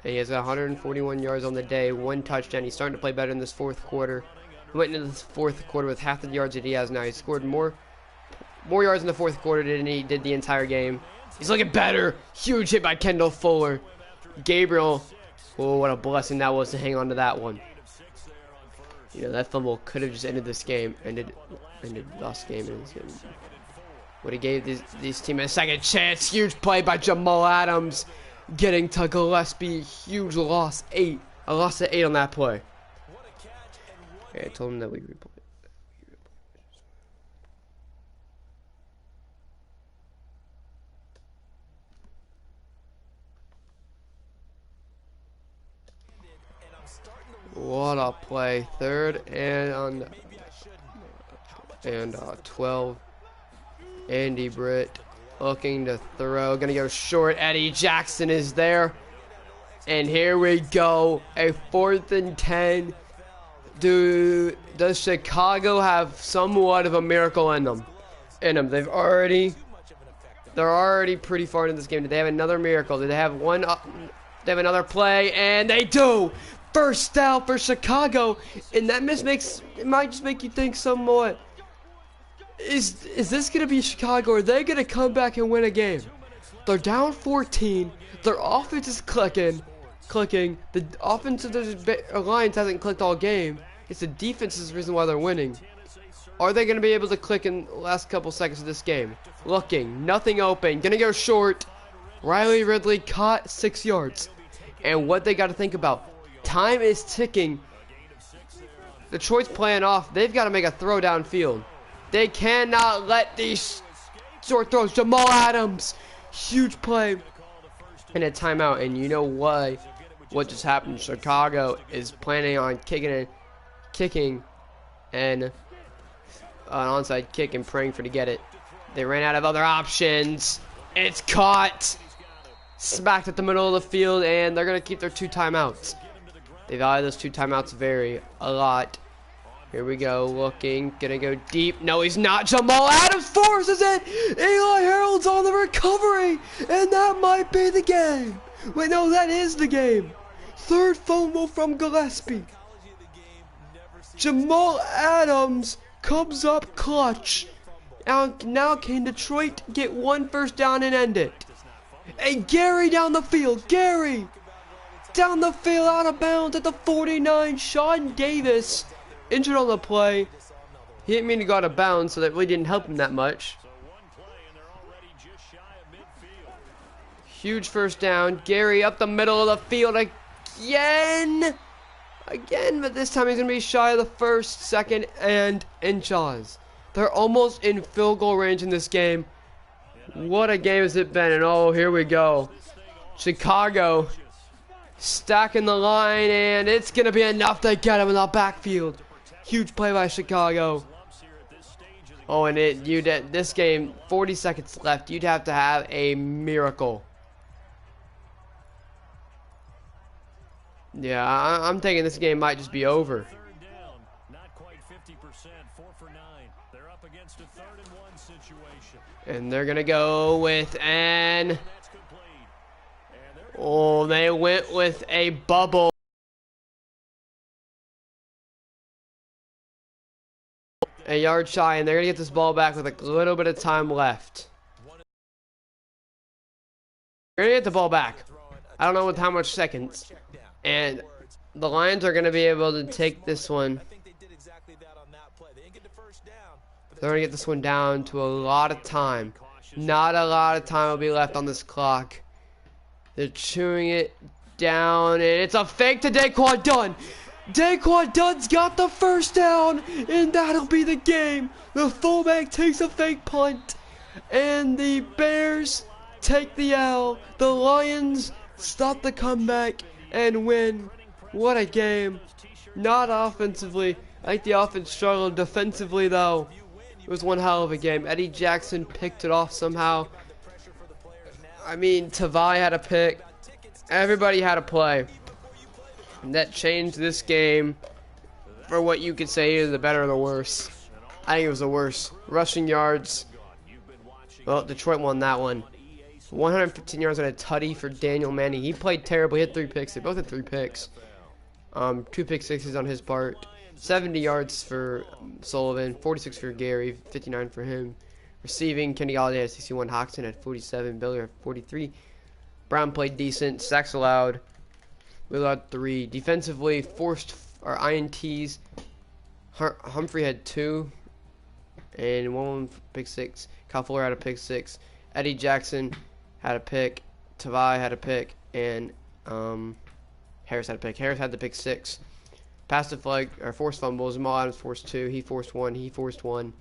He has 141 yards on the day. 1 touchdown. He's starting to play better in this 4th quarter. He went into this 4th quarter with half the yards that he has now. He scored more yards in the 4th quarter than he did the entire game. He's looking better. Huge hit by Kendall Fuller. Gabriel. Oh, what a blessing that was to hang on to that one. You know, that fumble could have just ended this game. Ended lost game. Would have gave these teammates a 2nd chance. Huge play by Jamal Adams. Getting to Gillespie. Huge loss. 8. A loss of 8 on that play. Okay, I told him that we replay. What a play. 3rd and 12. Andy Britt looking to throw. Gonna go short. Eddie Jackson is there. And here we go. A 4th and 10. Does Chicago have somewhat of a miracle in them? They're already pretty far into this game. Do they have another miracle? Do they have one? They have another play, and they do. 1st down for Chicago, and that might just make you think somewhat. Is this gonna be Chicago? Are they gonna come back and win a game? They're down 14. Their offense is clicking. The offensive alliance hasn't clicked all game. It's the defense's reason why they're winning. Are they gonna be able to click in the last couple seconds of this game? Looking, nothing open. Gonna go short. Riley Ridley caught 6 yards. And what they got to think about. Time is ticking. Detroit's playing off. They've got to make a throw downfield. They cannot let these short throws. Jamal Adams, huge play, and a timeout. And you know why? What just happened? Chicago is planning on kicking, and an onside kick and praying for to get it. They ran out of other options. It's caught, smacked at the middle of the field, and they're gonna keep their 2 timeouts. They value those 2 timeouts a lot. Here we go, looking, gonna go deep. No, he's not. Jamal Adams forces it. Eli Harold's on the recovery, and that might be the game. Wait, no, that is the game. 3rd fumble from Gillespie. Jamal Adams comes up clutch. Now can Detroit get 1 first down and end it? And Gary down the field. Gary down the field, out of bounds at the 49. Sean Davis injured on the play. He didn't mean to go out of bounds, so that really didn't help him that much. Huge first down. Gary up the middle of the field again, but this time he's going to be shy of the 1st, 2nd, and inches. They're almost in field goal range in this game. What a game has it been, and oh, here we go. Chicago stacking the line, and it's going to be enough to get him in the backfield. Huge play by Chicago. Oh, and this game, 40 seconds left. You'd have to have a miracle. Yeah, I'm thinking this game might just be over. And they're gonna go with oh, they went with a bubble. A yard shy, and they're gonna get this ball back with a little bit of time left. They're gonna get the ball back. I don't know with how much seconds. And the Lions are gonna be able to take this one. They're going to get this one down to a lot of time. Not a lot of time will be left on this clock. They're chewing it down, and it's a fake to Daquan Dunn. Daquan Dunn's got the first down, and that'll be the game. The fullback takes a fake punt, and the Bears take the L. The Lions stop the comeback and win. What a game. Not offensively. I think the offense struggled defensively, though. It was one hell of a game. Eddie Jackson picked it off somehow. I mean, Tavai had a pick. Everybody had a play. And that changed this game for what you could say is the better or the worse. I think it was the worst. Rushing yards. Well, Detroit won that one. 115 yards on a tutty for Daniel Manning. He played terrible. He had 3 picks. They both had 3 picks. 2 pick sixes on his part. 70 yards for Sullivan, 46 for Gary, 59 for him. Receiving, Kenny Galladay had 61, Hoxton had 47, Biller had 43. Brown played decent, sacks allowed. We allowed 3. Defensively, forced our INTs. Humphrey had 2, and 1 pick 6. Kyle Fuller had a pick 6. Eddie Jackson had a pick. Tavai had a pick, and Harris had a pick. Harris had the pick 6. Pass the flag, or forced fumbles. Jamal Adams forced 2. He forced 1. He forced 1.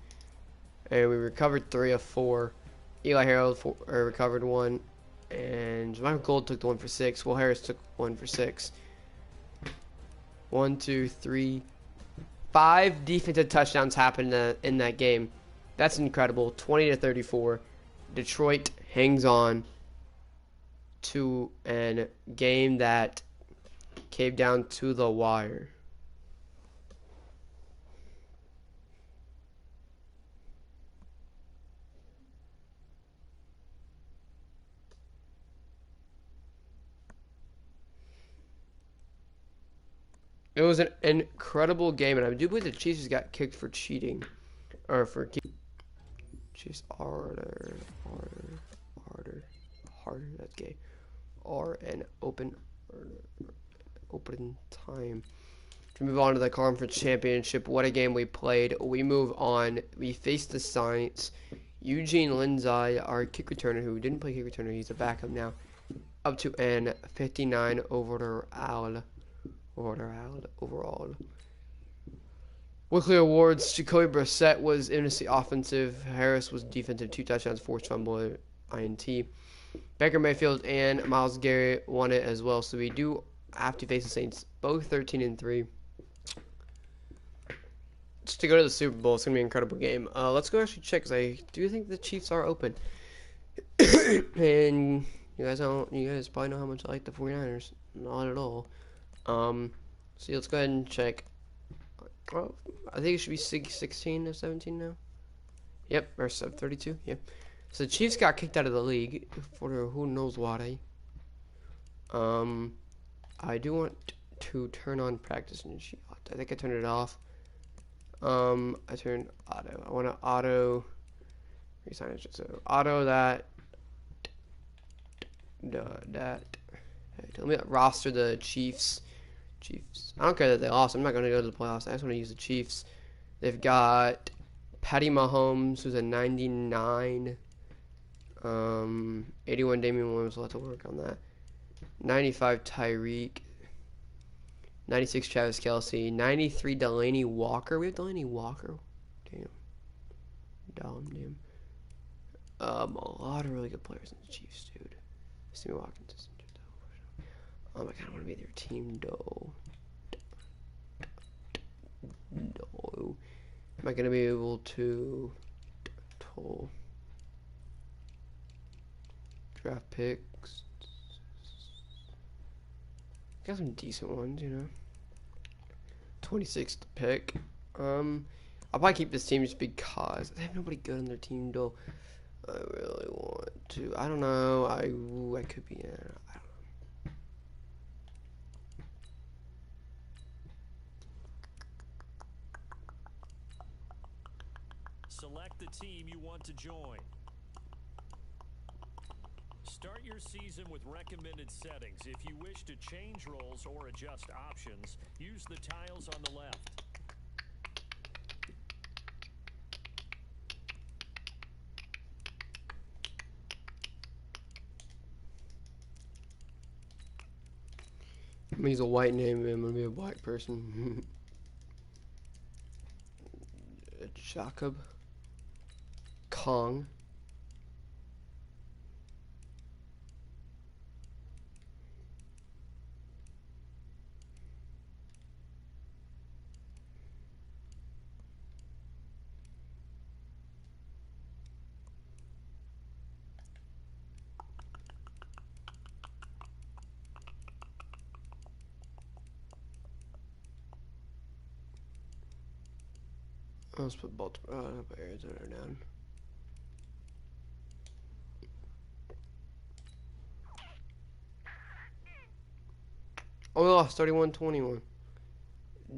And we recovered 3 of 4. Eli Harold recovered 1. And Michael Gold took the 1 for 6. Will Harris took 1 for 6. 1, 2, 3, 5 defensive touchdowns happened in that game. That's incredible. 20-34. Detroit hangs on to a game that came down to the wire. It was an incredible game, and I do believe the Chiefs got kicked for cheating, or for Chiefs harder. That's gay. R and open time. To move on to the conference championship, what a game we played. We move on. We face the Saints. Eugene Lindsay, our kick returner, who didn't play kick returner, he's a backup now, up to an 59 overall. Weekly awards: Jacoby Brissett was NFC offensive. Harris was defensive, 2 touchdowns, forced fumble, INT. Baker Mayfield and Myles Garrett won it as well. So we do have to face the Saints, both 13-3. Just to go to the Super Bowl, it's gonna be an incredible game. Let's go actually check because I do think the Chiefs are open. And you guys probably know how much I like the 49ers. Not at all. So let's go ahead and check. Oh, I think it should be 16 or 17 now. Yep, or 32. Yep. So the Chiefs got kicked out of the league for who knows why. I do want to turn on practice and sheet. I think I turned it off. I turned auto. I want to auto resign it. So auto that. Let me roster the Chiefs. I don't care that they lost. I'm not going to go to the playoffs. I just want to use the Chiefs. They've got Patty Mahomes, who's a 99. 81 Damian Williams. We'll have to work on that. 95 Tyreek. 96 Travis Kelce. 93 Delaney Walker. We have Delaney Walker. Damn. A lot of really good players in the Chiefs, dude. Sammy Watkins is injured though. Oh my god, I want to be their team though. No. Am I gonna be able to draft picks? Got some decent ones, you know. 26th pick. I'll probably keep this team just because they have nobody good on their team though. I really want to. I don't know. I could be in. I don't know. Select the team you want to join. Start your season with recommended settings. If you wish to change roles or adjust options, use the tiles on the left. I'm gonna use a white name. I'm gonna be a black person. Jacob Kong. Let's put Baltimore. I'll put Arizona down. Oh, we lost 31-21.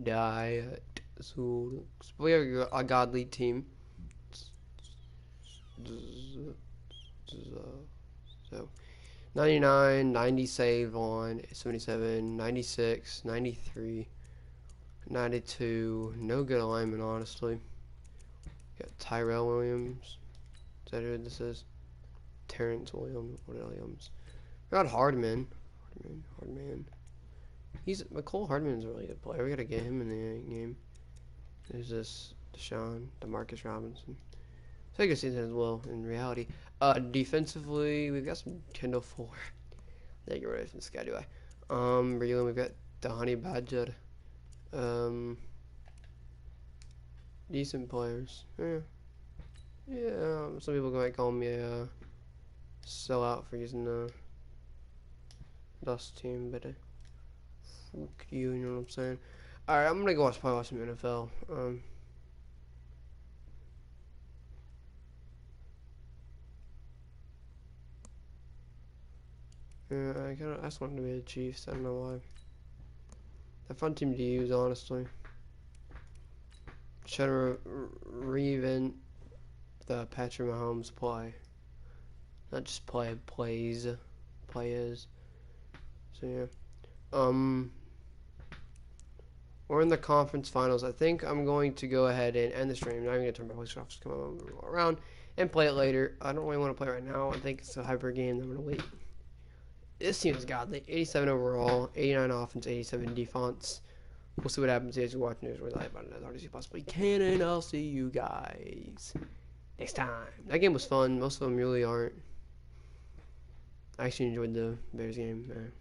Diet. So we have a godly team. So 99, 90 save on 77, 96, 93, 92. No good alignment, honestly. Got Tyrell Williams. Is that who this is? Terrence Williams. Got Hardman. McCole Hardman's a really good player. We gotta get him in the game. There's this Demarcus Robinson. So I can see that as well in reality. Defensively, we've got some Kendall Fuller. There you go, from this guy, do I? Breland, we've got the Honey Badger. Decent players. Yeah. Some people might call me a sellout for using the Dust team, but fuck you know what I'm saying? Alright, I'm gonna go probably watch some NFL. I just wanted to be the Chiefs. I don't know why. A fun team to use, honestly. Trying to reinvent the Patrick Mahomes play. Not just players. So yeah. We're in the conference finals. I think I'm going to go ahead and end the stream. I'm not even gonna turn my voice off. Just come around and play it later. I don't really want to play right now. I think it's a hyper game. I'm gonna wait. This team is godly. 87 overall, 89 offense, 87 defense. we'll see what happens as you're watching this. We're live about it as hard as you possibly can, and I'll see you guys next time. That game was fun. Most of them really aren't. I actually enjoyed the Bears game.